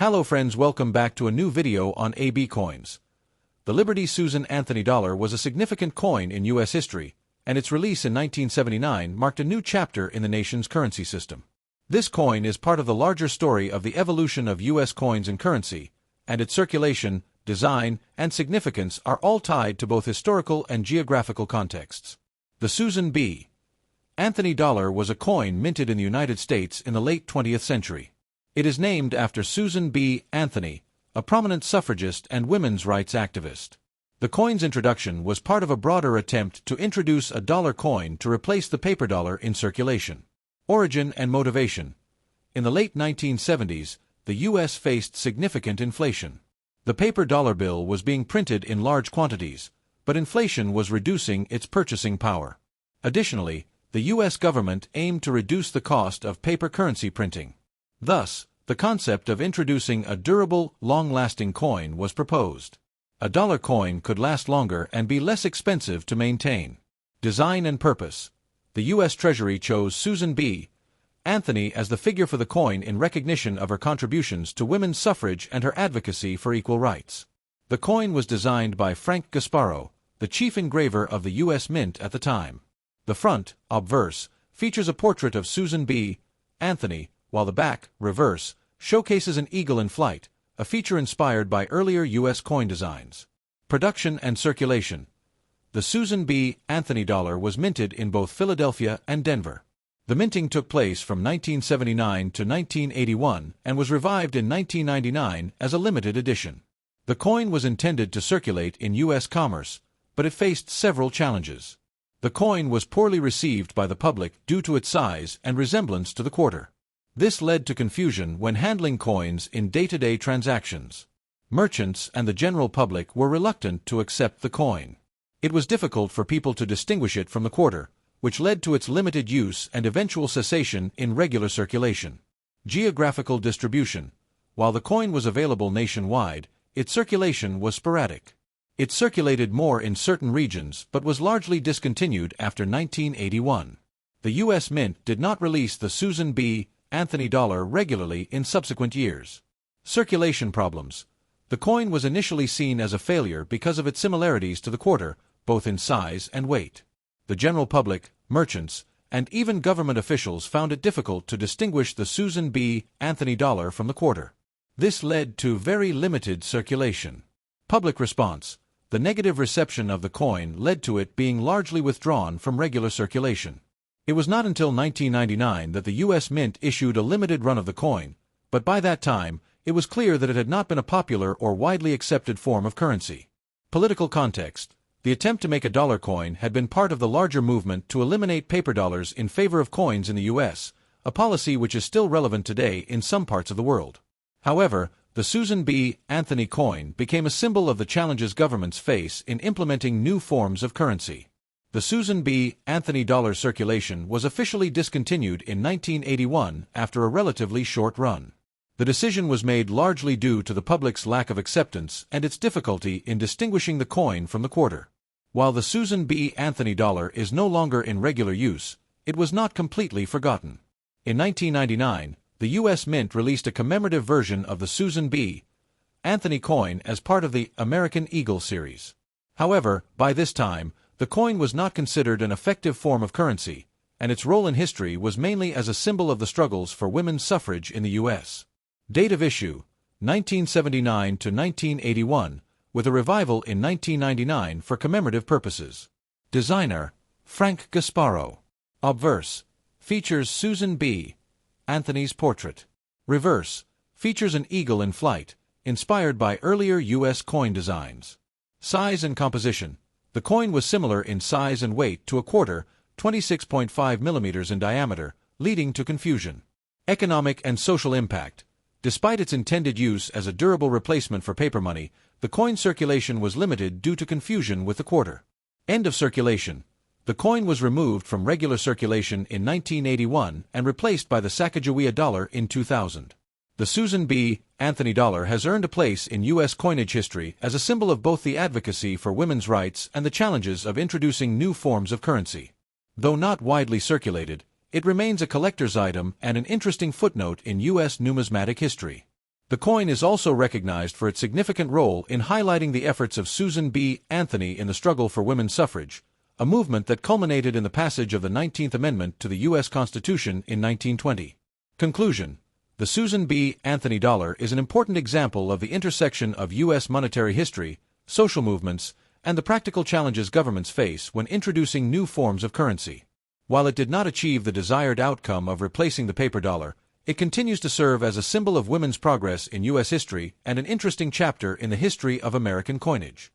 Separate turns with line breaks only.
Hello friends, welcome back to a new video on AB coins. The Liberty Susan Anthony dollar was a significant coin in U.S. history, and its release in 1979 marked a new chapter in the nation's currency system. This coin is part of the larger story of the evolution of U.S. coins and currency, and its circulation, design, and significance are all tied to both historical and geographical contexts. The Susan B. Anthony dollar was a coin minted in the United States in the late 20th century. It is named after Susan B. Anthony, a prominent suffragist and women's rights activist. The coin's introduction was part of a broader attempt to introduce a dollar coin to replace the paper dollar in circulation. Origin and motivation. In the late 1970s, the U.S. faced significant inflation. The paper dollar bill was being printed in large quantities, but inflation was reducing its purchasing power. Additionally, the U.S. government aimed to reduce the cost of paper currency printing. Thus, the concept of introducing a durable, long-lasting coin was proposed. A dollar coin could last longer and be less expensive to maintain. Design and purpose. The U.S. Treasury chose Susan B. Anthony as the figure for the coin in recognition of her contributions to women's suffrage and her advocacy for equal rights. The coin was designed by Frank Gasparro, the chief engraver of the U.S. Mint at the time. The front, obverse, features a portrait of Susan B. Anthony, while the back, reverse, showcases an eagle in flight, a feature inspired by earlier U.S. coin designs. Production and circulation. The Susan B. Anthony dollar was minted in both Philadelphia and Denver. The minting took place from 1979 to 1981 and was revived in 1999 as a limited edition. The coin was intended to circulate in U.S. commerce, but it faced several challenges. The coin was poorly received by the public due to its size and resemblance to the quarter. This led to confusion when handling coins in day-to-day transactions. Merchants and the general public were reluctant to accept the coin. It was difficult for people to distinguish it from the quarter, which led to its limited use and eventual cessation in regular circulation. Geographical distribution. While the coin was available nationwide, its circulation was sporadic. It circulated more in certain regions but was largely discontinued after 1981. The U.S. Mint did not release the Susan B. Anthony dollar regularly in subsequent years. Circulation problems. The coin was initially seen as a failure because of its similarities to the quarter, both in size and weight. The general public, merchants, and even government officials found it difficult to distinguish the Susan B. Anthony dollar from the quarter. This led to very limited circulation. Public response. The negative reception of the coin led to it being largely withdrawn from regular circulation. It was not until 1999 that the U.S. Mint issued a limited run of the coin, but by that time, it was clear that it had not been a popular or widely accepted form of currency. Political context. The attempt to make a dollar coin had been part of the larger movement to eliminate paper dollars in favor of coins in the U.S., a policy which is still relevant today in some parts of the world. However, the Susan B. Anthony coin became a symbol of the challenges governments face in implementing new forms of currency. The Susan B. Anthony dollar circulation was officially discontinued in 1981 after a relatively short run. The decision was made largely due to the public's lack of acceptance and its difficulty in distinguishing the coin from the quarter. While the Susan B. Anthony dollar is no longer in regular use, it was not completely forgotten. In 1999, the U.S. Mint released a commemorative version of the Susan B. Anthony coin as part of the American Eagle series. However, by this time, the coin was not considered an effective form of currency, and its role in history was mainly as a symbol of the struggles for women's suffrage in the U.S. Date of issue, 1979 to 1981, with a revival in 1999 for commemorative purposes. Designer, Frank Gasparro. Obverse, features Susan B. Anthony's portrait. Reverse, features an eagle in flight, inspired by earlier U.S. coin designs. Size and composition. The coin was similar in size and weight to a quarter, 26.5 millimeters in diameter, leading to confusion. Economic and social impact. Despite its intended use as a durable replacement for paper money, the coin circulation was limited due to confusion with the quarter. End of circulation. The coin was removed from regular circulation in 1981 and replaced by the Sacagawea dollar in 2000. The Susan B. Anthony dollar has earned a place in U.S. coinage history as a symbol of both the advocacy for women's rights and the challenges of introducing new forms of currency. Though not widely circulated, it remains a collector's item and an interesting footnote in U.S. numismatic history. The coin is also recognized for its significant role in highlighting the efforts of Susan B. Anthony in the struggle for women's suffrage, a movement that culminated in the passage of the 19th Amendment to the U.S. Constitution in 1920. Conclusion: the Susan B. Anthony dollar is an important example of the intersection of U.S. monetary history, social movements, and the practical challenges governments face when introducing new forms of currency. While it did not achieve the desired outcome of replacing the paper dollar, it continues to serve as a symbol of women's progress in U.S. history and an interesting chapter in the history of American coinage.